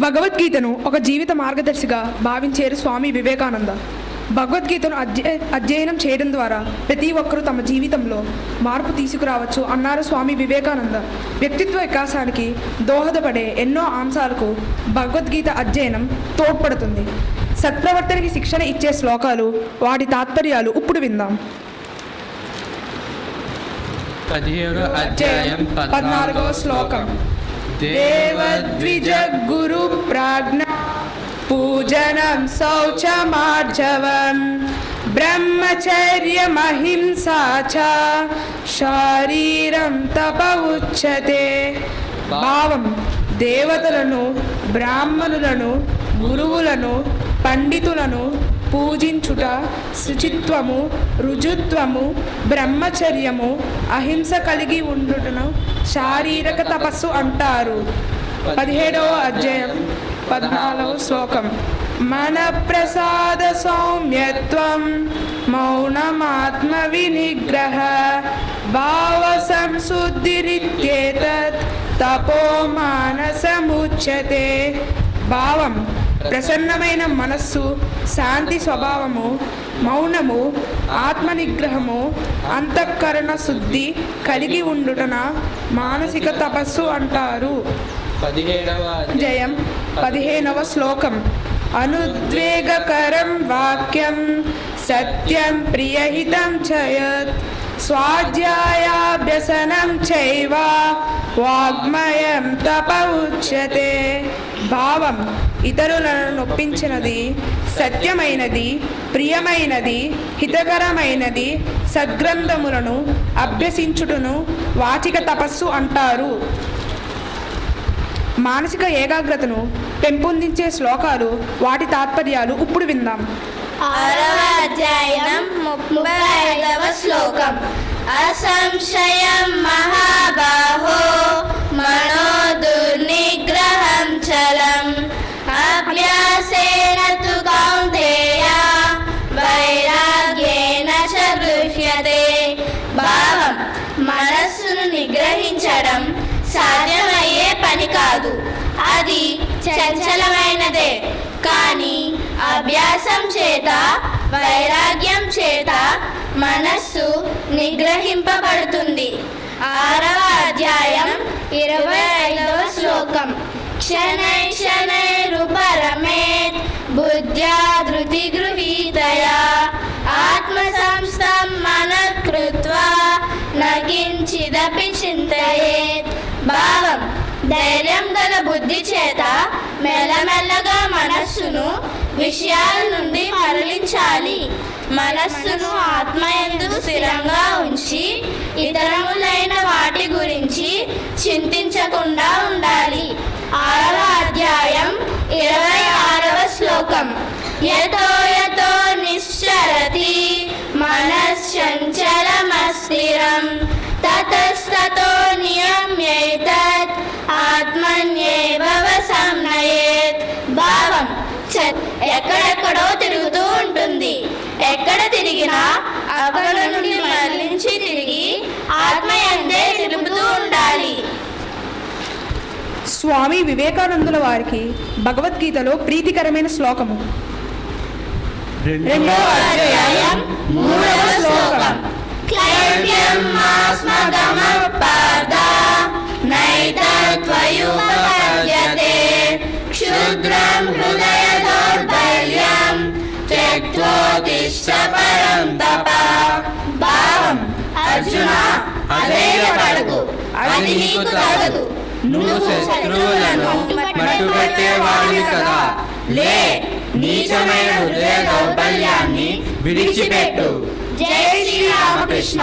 భగవద్గీతను ఒక జీవిత మార్గదర్శిగా భావించారు స్వామి వివేకానంద. భగవద్గీతను అధ్యయనం చేయడం ద్వారా ప్రతి ఒక్కరూ తమ జీవితంలో మార్పు తీసుకురావచ్చు అన్నారు స్వామి వివేకానంద. వ్యక్తిత్వ వికాసానికి దోహదపడే ఎన్నో అంశాలకు భగవద్గీత అధ్యయనం తోడ్పడుతుంది. సత్ప్రవర్తనకి శిక్షణ ఇచ్చే శ్లోకాలు, వాటి తాత్పర్యాలు ఇప్పుడు విందాం. 17వ అధ్యాయం 14వ శ్లోకం. దేవద్విజ గురు ప్రాజ్ఞ పూజనం శౌచమార్జవం బ్రహ్మచర్యమహింసా చ శారీరం తప ఉచ్యతే. భావం: దేవతలను, బ్రాహ్మణులను, గురువులను, పండితులను పూజించుట, శుచిత్వము, రుజుత్వము, బ్రహ్మచర్యము, అహింస కలిగి ఉండుటను శారీరక తపస్సు అంటారు. 17వ అధ్యాయం 14వ శ్లోకం. మన ప్రసాద సౌమ్యత్వం మౌనమాత్మ వినిగ్రహ భావ సంశుద్ధిరిత్యేతత్ తపో మానసముచ్యతే. భావం: ప్రసన్నమైన మనస్సు, శాంతి స్వభావము, మౌనము, ఆత్మనిగ్రహము, అంతఃకరణ శుద్ధి కలిగి ఉండుటన మానసిక తపస్సు అంటారు. 17వ అధ్యాయం 15వ శ్లోకం. అనుద్వేగకరం వాక్యం సత్యం ప్రియహితం చయత్ స్వాధ్యాయాభ్యసనం చైవ వాగ్మయం తప ఉచ్యతే. భావం: ఇతరులను నొప్పించినది, సత్యమైనది, ప్రియమైనది, హితకరమైనది సద్గ్రంథములను అభ్యసించుటను వాచిక తపస్సు అంటారు. మానసిక ఏకాగ్రతను పెంపొందించే శ్లోకాలు, వాటి తాత్పర్యాలు ఇప్పుడు విందాం. 6వ అధ్యాయం 35వ శ్లోకం. అసంశయం మహాబాహో మనో దుర్నిగ్రహం చలం అభ్యాసేన తు కౌంతేయ వైరాగ్యేన చ గృహ్యతే. భావం: మనస్సును నిగ్రహించడం సాధ్యమయ్యే పని కాదు, అది చంచలమైనదే. కానీ అభ్యాసం చేత, వైరాగ్యం చేత మనస్సు నిగ్రహింపబడుతుంది. 6వ అధ్యాయం 25వ శ్లోకం. శనై శనైరుపరమేత్ బుద్ధ్యా ధృతి గృహీతయా ఆత్మ సంస్థం మనః కృత్వా నకించిదపి చింతయేత్. భావం: ధైర్యం గల బుద్ధి చేత మెల్లమెల్లగా మనస్సును విషయాల నుండి మరలించాలి. మనస్సును ఆత్మయందు స్థిరంగా ఉంచి ఇతరములైన వాటి గురించి చింతించకుండా ఉండాలి. 6వ అధ్యాయం 26వ శ్లోకం. యతో యతో నిశ్చరతి మనశ్చంచలమస్థిరం తతస్తతో నియమ్యేతత్ ఆత్మన్యేవ సంనయేత్. భావం: ఎక్కడెక్కడో తిరుగుతూ ఉంటుంది, ఎక్కడ తిరిగినా అక్కడ నుండి మరలించి తిరిగి ఆత్మయందే తిరుగుతూ ఉండాలి. స్వామి వివేకానందుల వారికి భగవద్గీతలో ప్రీతికరమైన శ్లోకము. 2వ అధ్యాయం 3వ శ్లోకం. క్లైవ్యం మాస్మగమః పార్థ నైతత్వయుపపద్యతే క్షుద్రం హృదయ దౌర్బల్యం త్యక్త్వోత్తిష్ఠ పరం తప. భావం: అర్జున, అధైర్యపడకు, అది నీకు తగదు. నువ్వు శత్రువులను మట్టుపెట్టేవాడివి కదా. లే, నీచమైన హృదయ దౌర్బల్యాన్ని విడిచిపెట్టు. జై శ్రీ రామకృష్ణ.